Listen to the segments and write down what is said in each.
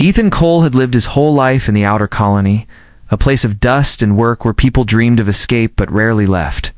Ethan Cole had lived his whole life in the outer colony, a place of dust and work where people dreamed of escape but rarely left.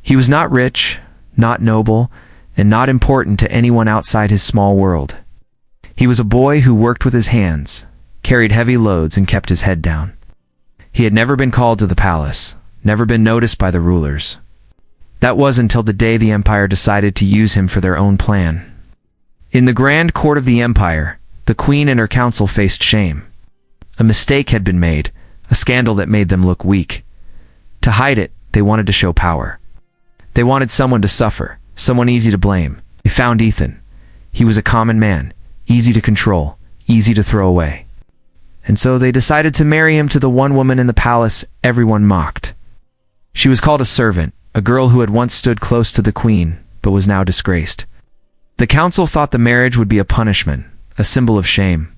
He was not rich, not noble, and not important to anyone outside his small world. He was a boy who worked with his hands, carried heavy loads, and kept his head down. He had never been called to the palace, never been noticed by the rulers. That was until the day the Empire decided to use him for their own plan. In the grand court of the Empire, the Queen and her council faced shame. A mistake had been made, a scandal that made them look weak. To hide it, they wanted to show power. They wanted someone to suffer, someone easy to blame. They found Ethan. He was a common man, easy to control, easy to throw away. And so they decided to marry him to the one woman in the palace everyone mocked. She was called a servant, a girl who had once stood close to the Queen, but was now disgraced. The council thought the marriage would be a punishment, a symbol of shame.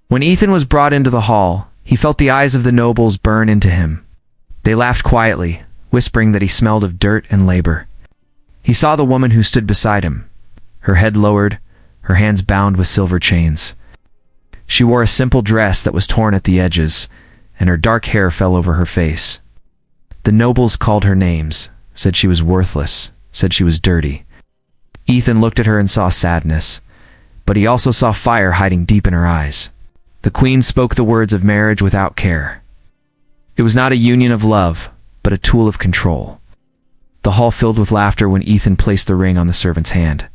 When Ethan was brought into the hall, he felt the eyes of the nobles burn into him. They laughed quietly, whispering that he smelled of dirt and labor. He saw the woman who stood beside him, her head lowered, her hands bound with silver chains. She wore a simple dress that was torn at the edges, and her dark hair fell over her face. The nobles called her names, said she was worthless, said she was dirty. Ethan looked at her and saw sadness, but he also saw fire hiding deep in her eyes. The Queen spoke the words of marriage without care. It was not a union of love, but a tool of control. The hall filled with laughter when Ethan placed the ring on the servant's hand.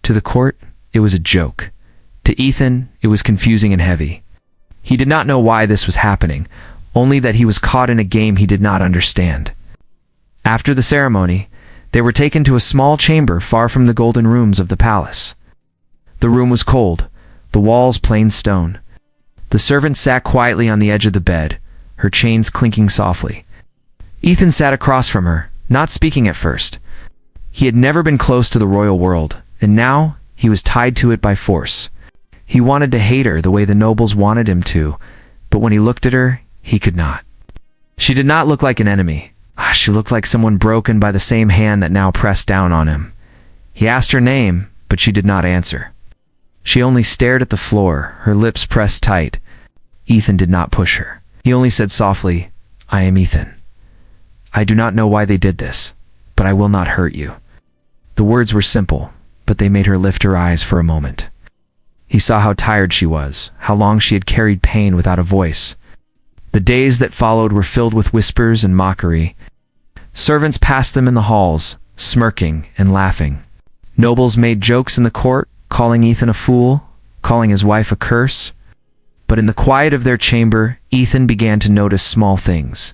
To the court, it was a joke. To Ethan, it was confusing and heavy. He did not know why this was happening, only that he was caught in a game he did not understand. After the ceremony, they were taken to a small chamber far from the golden rooms of the palace. The room was cold, the walls plain stone. The servant sat quietly on the edge of the bed, her chains clinking softly. Ethan sat across from her, not speaking at first. He had never been close to the royal world, and now he was tied to it by force. He wanted to hate her the way the nobles wanted him to, but when he looked at her, he could not. She did not look like an enemy. She looked like someone broken by the same hand that now pressed down on him. He asked her name, but she did not answer. She only stared at the floor, her lips pressed tight. Ethan did not push her. He only said softly, "I am Ethan. I do not know why they did this, but I will not hurt you." The words were simple, but they made her lift her eyes for a moment. He saw how tired she was, how long she had carried pain without a voice. The days that followed were filled with whispers and mockery. Servants passed them in the halls, smirking and laughing. Nobles made jokes in the court, calling Ethan a fool, calling his wife a curse. But in the quiet of their chamber, Ethan began to notice small things.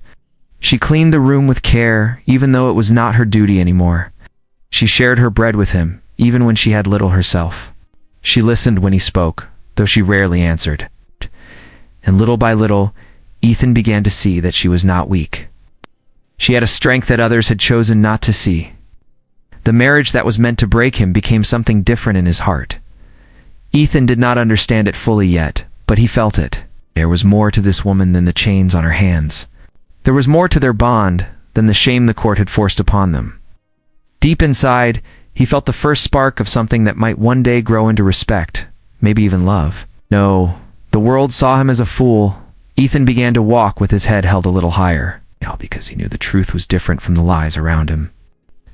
She cleaned the room with care, even though it was not her duty anymore. She shared her bread with him, even when she had little herself. She listened when he spoke, though she rarely answered. And little by little, Ethan began to see that she was not weak. She had a strength that others had chosen not to see. The marriage that was meant to break him became something different in his heart. Ethan did not understand it fully yet, but he felt it. There was more to this woman than the chains on her hands. There was more to their bond than the shame the court had forced upon them. Deep inside, he felt the first spark of something that might one day grow into respect, maybe even love. No, the world saw him as a fool. Ethan began to walk with his head held a little higher, because he knew the truth was different from the lies around him.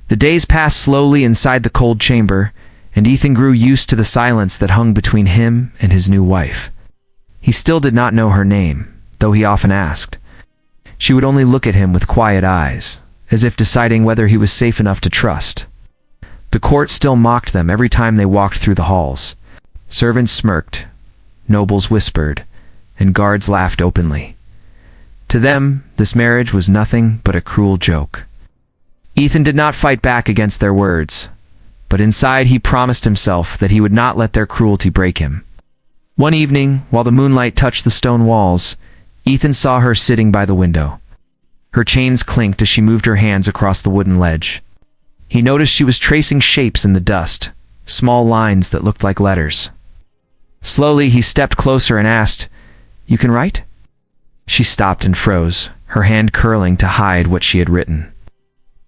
The days passed slowly inside the cold chamber, and Ethan grew used to the silence that hung between him and his new wife. He still did not know her name, though he often asked. She would only look at him with quiet eyes, as if deciding whether he was safe enough to trust. The court still mocked them every time they walked through the halls. Servants smirked, nobles whispered, and guards laughed openly. To them, this marriage was nothing but a cruel joke. Ethan did not fight back against their words, but inside he promised himself that he would not let their cruelty break him. One evening, while the moonlight touched the stone walls, Ethan saw her sitting by the window. Her chains clinked as she moved her hands across the wooden ledge. He noticed she was tracing shapes in the dust, small lines that looked like letters. Slowly, he stepped closer and asked, "You can write?" She stopped and froze, her hand curling to hide what she had written.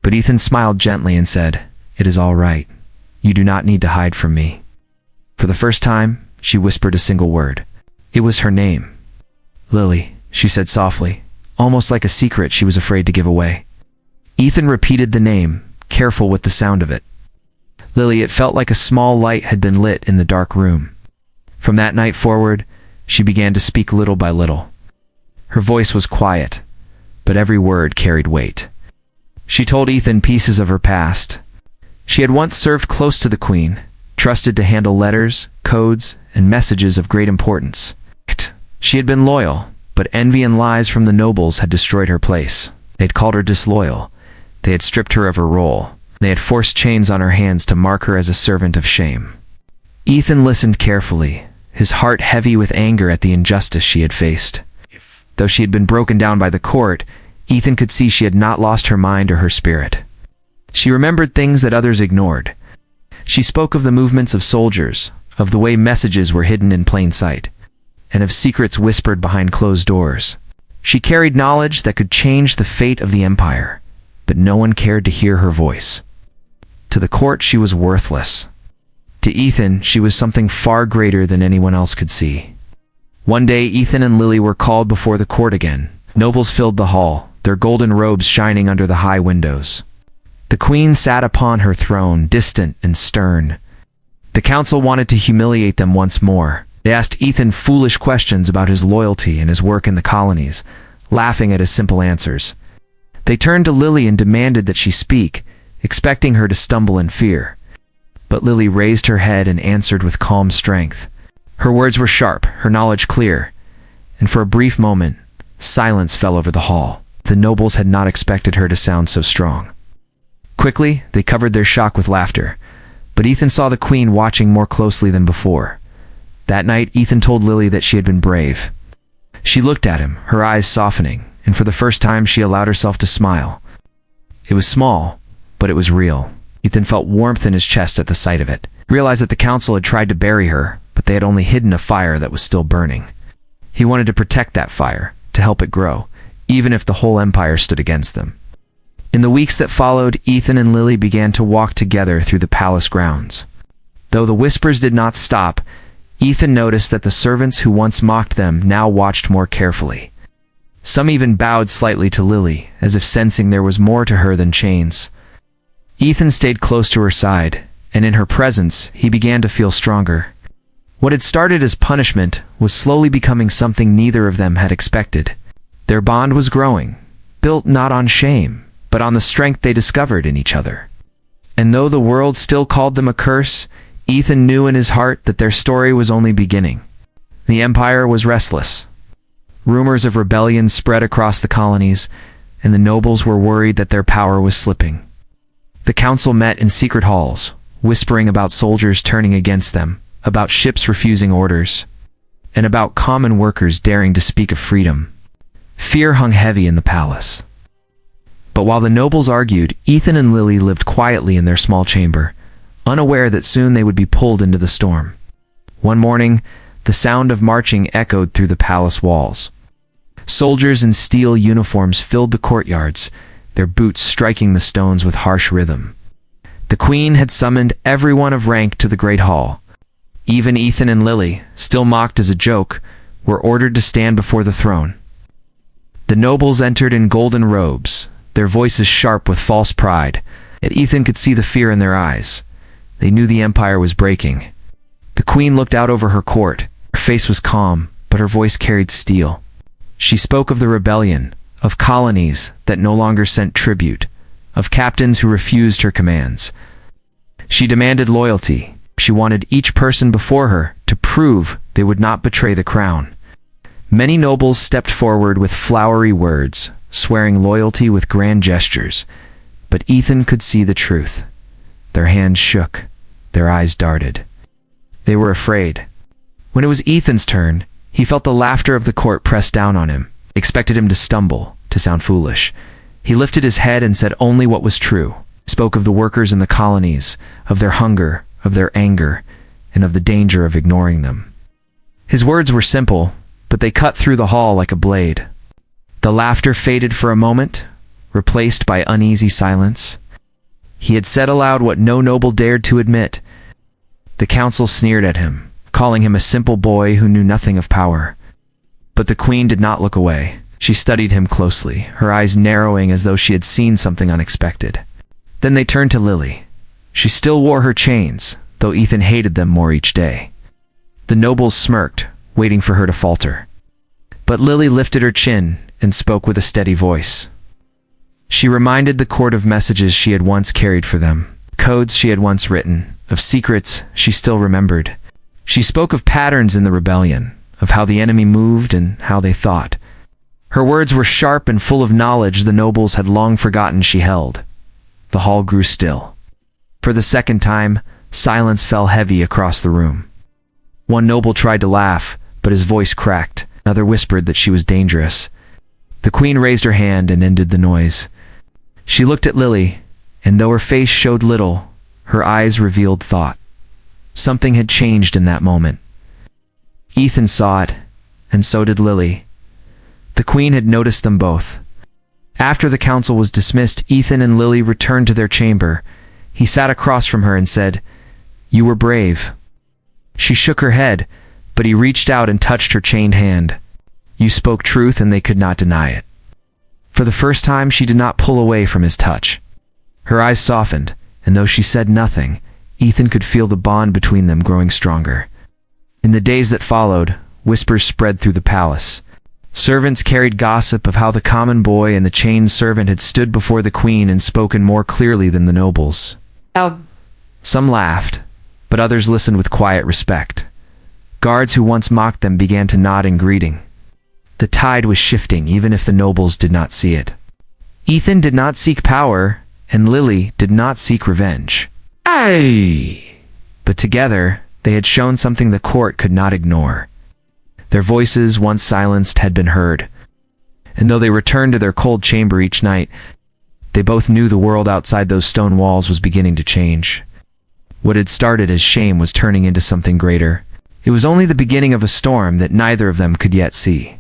But Ethan smiled gently and said, "It is all right. You do not need to hide from me." For the first time, she whispered a single word. It was her name. "Lily," she said softly, almost like a secret she was afraid to give away. Ethan repeated the name, careful with the sound of it. Lily, it felt like a small light had been lit in the dark room. From that night forward, she began to speak little by little. Her voice was quiet, but every word carried weight. She told Ethan pieces of her past. She had once served close to the Queen, trusted to handle letters, codes, and messages of great importance. She had been loyal, but envy and lies from the nobles had destroyed her place. They had called her disloyal. They had stripped her of her role. They had forced chains on her hands to mark her as a servant of shame. Ethan listened carefully, his heart heavy with anger at the injustice she had faced. Though she had been broken down by the court, Ethan could see she had not lost her mind or her spirit. She remembered things that others ignored. She spoke of the movements of soldiers, of the way messages were hidden in plain sight, and of secrets whispered behind closed doors. She carried knowledge that could change the fate of the empire, but no one cared to hear her voice. To the court, she was worthless. To Ethan, she was something far greater than anyone else could see. One day, Ethan and Lily were called before the court again. Nobles filled the hall, their golden robes shining under the high windows. The Queen sat upon her throne, distant and stern. The council wanted to humiliate them once more. They asked Ethan foolish questions about his loyalty and his work in the colonies, laughing at his simple answers. They turned to Lily and demanded that she speak, expecting her to stumble in fear. But Lily raised her head and answered with calm strength. Her words were sharp, her knowledge clear, and for a brief moment, silence fell over the hall. The nobles had not expected her to sound so strong. Quickly, they covered their shock with laughter, but Ethan saw the Queen watching more closely than before. That night, Ethan told Lily that she had been brave. She looked at him, her eyes softening, and for the first time she allowed herself to smile. It was small, but it was real. Ethan felt warmth in his chest at the sight of it. He realized that the council had tried to bury her, but they had only hidden a fire that was still burning. He wanted to protect that fire, to help it grow, even if the whole empire stood against them. In the weeks that followed, Ethan and Lily began to walk together through the palace grounds. Though the whispers did not stop, Ethan noticed that the servants who once mocked them now watched more carefully. Some even bowed slightly to Lily, as if sensing there was more to her than chains. Ethan stayed close to her side, and in her presence, he began to feel stronger. What had started as punishment was slowly becoming something neither of them had expected. Their bond was growing, built not on shame, but on the strength they discovered in each other. And though the world still called them a curse, Ethan knew in his heart that their story was only beginning. The empire was restless. Rumors of rebellion spread across the colonies, and the nobles were worried that their power was slipping. The council met in secret halls, whispering about soldiers turning against them, about ships refusing orders, and about common workers daring to speak of freedom. Fear hung heavy in the palace. But while the nobles argued, Ethan and Lily lived quietly in their small chamber, unaware that soon they would be pulled into the storm. One morning, the sound of marching echoed through the palace walls. Soldiers in steel uniforms filled the courtyards, their boots striking the stones with harsh rhythm. The Queen had summoned everyone of rank to the great hall. Even Ethan and Lily, still mocked as a joke, were ordered to stand before the throne. The nobles entered in golden robes, their voices sharp with false pride, yet Ethan could see the fear in their eyes. They knew the empire was breaking. The Queen looked out over her court. Her face was calm, but her voice carried steel. She spoke of the rebellion, of colonies that no longer sent tribute, of captains who refused her commands. She demanded loyalty. She wanted each person before her to prove they would not betray the crown. Many nobles stepped forward with flowery words, swearing loyalty with grand gestures, but Ethan could see the truth. Their hands shook, their eyes darted. They were afraid. When it was Ethan's turn, he felt the laughter of the court press down on him, expected him to stumble, to sound foolish. He lifted his head and said only what was true, spoke of the workers in the colonies, of their hunger, of their anger, and of the danger of ignoring them. His words were simple, but they cut through the hall like a blade. The laughter faded for a moment, replaced by uneasy silence. He had said aloud what no noble dared to admit. The council sneered at him, calling him a simple boy who knew nothing of power. But the queen did not look away. She studied him closely, her eyes narrowing as though she had seen something unexpected. Then they turned to Lily. She still wore her chains, though Ethan hated them more each day. The nobles smirked, waiting for her to falter. But Lily lifted her chin and spoke with a steady voice. She reminded the court of messages she had once carried for them, codes she had once written, of secrets she still remembered. She spoke of patterns in the rebellion, of how the enemy moved and how they thought. Her words were sharp and full of knowledge the nobles had long forgotten she held. The hall grew still. For the second time, silence fell heavy across the room. One noble tried to laugh, but his voice cracked. Another whispered that she was dangerous. The queen raised her hand and ended the noise. She looked at Lily, and though her face showed little, her eyes revealed thought. Something had changed in that moment. Ethan saw it, and so did Lily. The queen had noticed them both. After the council was dismissed, Ethan and Lily returned to their chamber. He sat across from her and said, "You were brave." She shook her head, but he reached out and touched her chained hand. "You spoke truth and they could not deny it." For the first time, she did not pull away from his touch. Her eyes softened, and though she said nothing, Ethan could feel the bond between them growing stronger. In the days that followed, whispers spread through the palace. Servants carried gossip of how the common boy and the chained servant had stood before the queen and spoken more clearly than the nobles. Some laughed, but others listened with quiet respect. Guards who once mocked them began to nod in greeting. The tide was shifting even if the nobles did not see it. Ethan did not seek power, and Lily did not seek revenge. But together, they had shown something the court could not ignore. Their voices, once silenced, had been heard. And though they returned to their cold chamber each night, they both knew the world outside those stone walls was beginning to change. What had started as shame was turning into something greater. It was only the beginning of a storm that neither of them could yet see.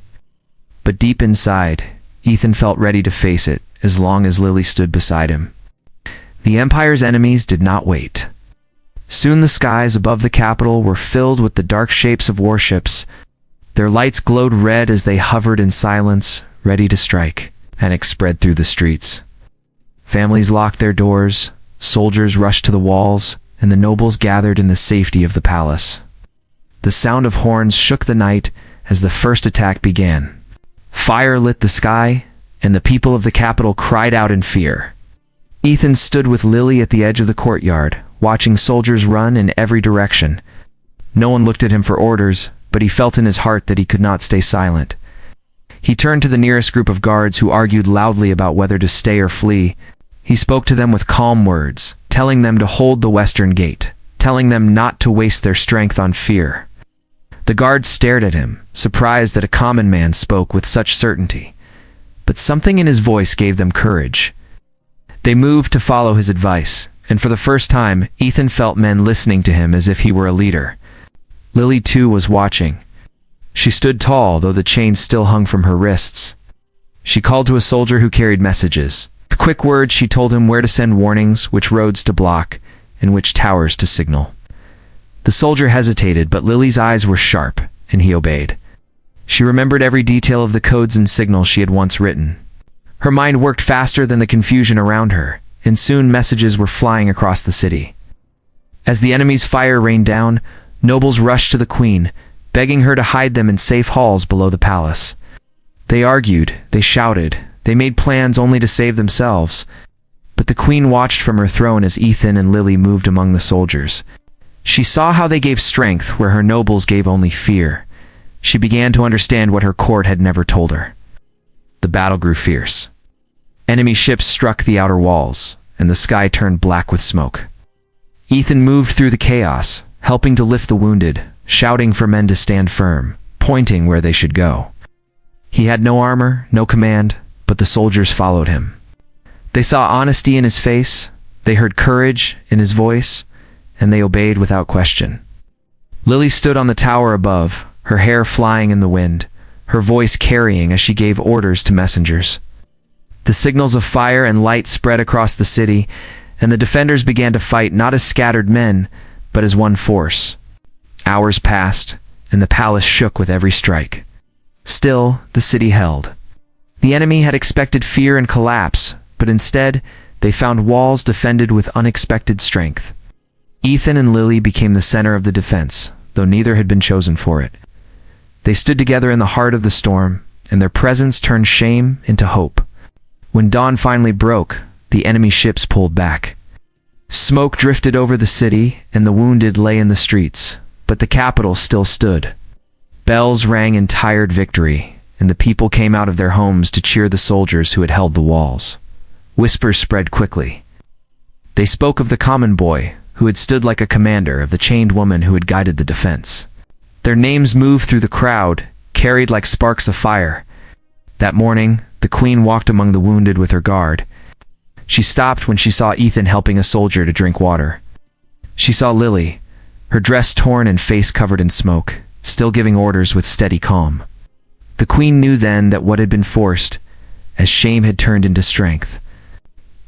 But deep inside, Ethan felt ready to face it as long as Lily stood beside him. The Empire's enemies did not wait. Soon the skies above the capital were filled with the dark shapes of warships. Their lights glowed red as they hovered in silence, ready to strike. Panic spread through the streets. Families locked their doors, soldiers rushed to the walls, and the nobles gathered in the safety of the palace. The sound of horns shook the night as the first attack began. Fire lit the sky, and the people of the capital cried out in fear. Ethan stood with Lily at the edge of the courtyard, watching soldiers run in every direction. No one looked at him for orders, but he felt in his heart that he could not stay silent. He turned to the nearest group of guards who argued loudly about whether to stay or flee. He spoke to them with calm words, telling them to hold the western gate, telling them not to waste their strength on fear. The guards stared at him, surprised that a common man spoke with such certainty. But something in his voice gave them courage. They moved to follow his advice, and for the first time, Ethan felt men listening to him as if he were a leader. Lily, too, was watching. She stood tall, though the chains still hung from her wrists. She called to a soldier who carried messages. With quick words, she told him where to send warnings, which roads to block, and which towers to signal. The soldier hesitated, but Lily's eyes were sharp, and he obeyed. She remembered every detail of the codes and signals she had once written. Her mind worked faster than the confusion around her, and soon messages were flying across the city. As the enemy's fire rained down, nobles rushed to the queen, begging her to hide them in safe halls below the palace. They argued, they shouted, they made plans only to save themselves. But the queen watched from her throne as Ethan and Lily moved among the soldiers. She saw how they gave strength where her nobles gave only fear. She began to understand what her court had never told her. The battle grew fierce. Enemy ships struck the outer walls, and the sky turned black with smoke. Ethan moved through the chaos, helping to lift the wounded, shouting for men to stand firm, pointing where they should go. He had no armor, no command, but the soldiers followed him. They saw honesty in his face, they heard courage in his voice, and they obeyed without question. Lily stood on the tower above, her hair flying in the wind, her voice carrying as she gave orders to messengers. The signals of fire and light spread across the city, and the defenders began to fight not as scattered men, but as one force. Hours passed, and the palace shook with every strike. Still, the city held. The enemy had expected fear and collapse, but instead, they found walls defended with unexpected strength. Ethan and Lily became the center of the defense, though neither had been chosen for it. They stood together in the heart of the storm, and their presence turned shame into hope. When dawn finally broke, the enemy ships pulled back. Smoke drifted over the city, and the wounded lay in the streets, but the capital still stood. Bells rang in tired victory, and the people came out of their homes to cheer the soldiers who had held the walls. Whispers spread quickly. They spoke of the common boy, who had stood like a commander, of the chained woman who had guided the defense. Their names moved through the crowd, carried like sparks of fire. That morning, the queen walked among the wounded with her guard. She stopped when she saw Ethan helping a soldier to drink water. She saw Lily, her dress torn and face covered in smoke, still giving orders with steady calm. The queen knew then that what had been forced, as shame had turned into strength.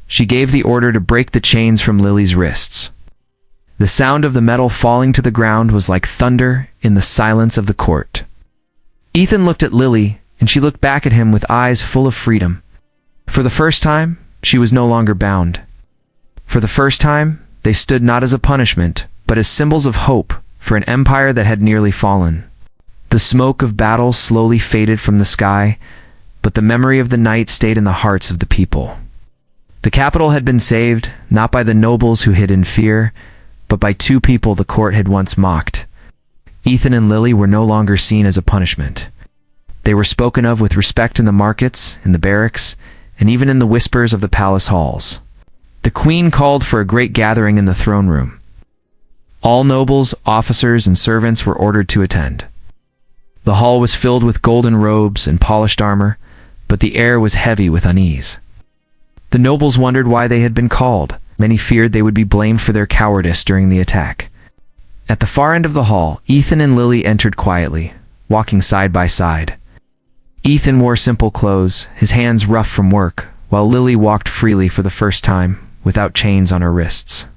She gave the order to break the chains from Lily's wrists. The sound of the metal falling to the ground was like thunder in the silence of the court. Ethan looked at Lily, and she looked back at him with eyes full of freedom. For the first time, she was no longer bound. For the first time, they stood not as a punishment, but as symbols of hope for an empire that had nearly fallen. The smoke of battle slowly faded from the sky, but the memory of the night stayed in the hearts of the people. The capital had been saved, not by the nobles who hid in fear, but by two people the court had once mocked. Ethan and Lily were no longer seen as a punishment. They were spoken of with respect in the markets, in the barracks, and even in the whispers of the palace halls. The queen called for a great gathering in the throne room. All nobles, officers, and servants were ordered to attend. The hall was filled with golden robes and polished armor, but the air was heavy with unease. The nobles wondered why they had been called. Many feared they would be blamed for their cowardice during the attack. At the far end of the hall, Ethan and Lily entered quietly, walking side by side. Ethan wore simple clothes, his hands rough from work, while Lily walked freely for the first time, without chains on her wrists.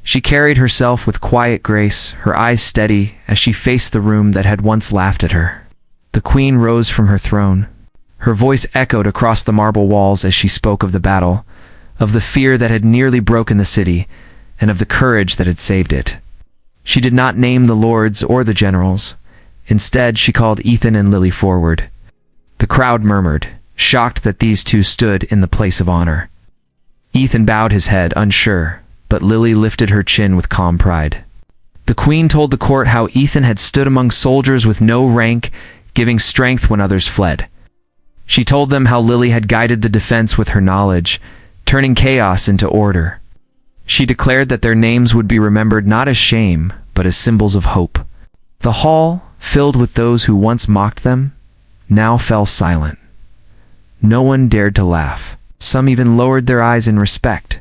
She carried herself with quiet grace, her eyes steady as she faced the room that had once laughed at her. The queen rose from her throne. Her voice echoed across the marble walls as she spoke of the battle, of the fear that had nearly broken the city, and of the courage that had saved it. She did not name the lords or the generals. Instead, she called Ethan and Lily forward. The crowd murmured, shocked that these two stood in the place of honor. Ethan bowed his head, unsure, but Lily lifted her chin with calm pride. The queen told the court how Ethan had stood among soldiers with no rank, giving strength when others fled. She told them how Lily had guided the defense with her knowledge, turning chaos into order. She declared that their names would be remembered not as shame, but as symbols of hope. The hall, filled with those who once mocked them, now fell silent. No one dared to laugh. Some even lowered their eyes in respect.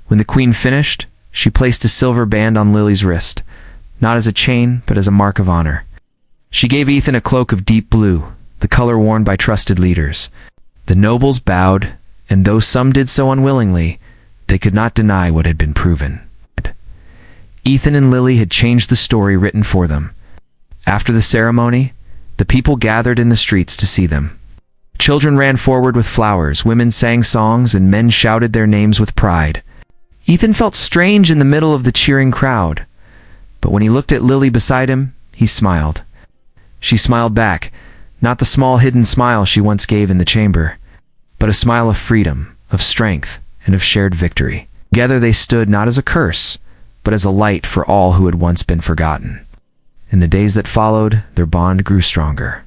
When the queen finished, she placed a silver band on Lily's wrist, not as a chain, but as a mark of honor. She gave Ethan a cloak of deep blue, the color worn by trusted leaders. The nobles bowed, and though some did so unwillingly, they could not deny what had been proven. Ethan and Lily had changed the story written for them. After the ceremony, the people gathered in the streets to see them. Children ran forward with flowers, women sang songs, and men shouted their names with pride. Ethan felt strange in the middle of the cheering crowd, but when he looked at Lily beside him, he smiled. She smiled back, not the small hidden smile she once gave in the chamber, but a smile of freedom, of strength, and of shared victory. Together they stood not as a curse, but as a light for all who had once been forgotten. In the days that followed, their bond grew stronger.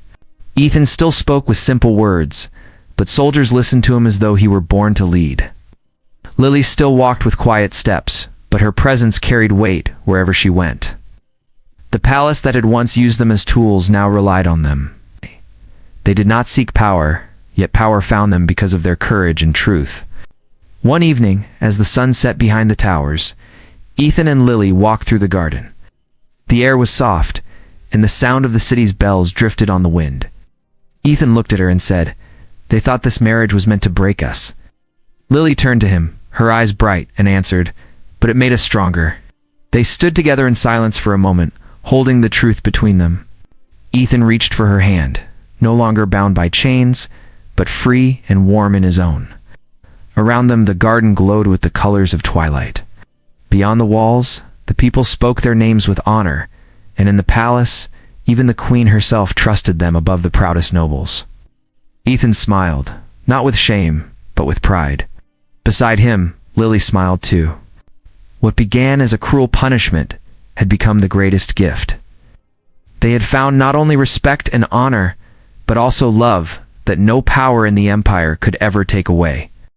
Ethan still spoke with simple words, but soldiers listened to him as though he were born to lead. Lily still walked with quiet steps, but her presence carried weight wherever she went. The palace that had once used them as tools now relied on them. They did not seek power, yet power found them because of their courage and truth. One evening, as the sun set behind the towers, Ethan and Lily walked through the garden. The air was soft, and the sound of the city's bells drifted on the wind. Ethan looked at her and said, "They thought this marriage was meant to break us." Lily turned to him, her eyes bright, and answered, "But it made us stronger." They stood together in silence for a moment, holding the truth between them. Ethan reached for her hand, no longer bound by chains, but free and warm in his own. Around them, the garden glowed with the colors of twilight. Beyond the walls, the people spoke their names with honor, and in the palace, even the queen herself trusted them above the proudest nobles. Ethan smiled, not with shame, but with pride. Beside him, Lily smiled too. What began as a cruel punishment had become the greatest gift. They had found not only respect and honor, but also love that no power in the empire could ever take away.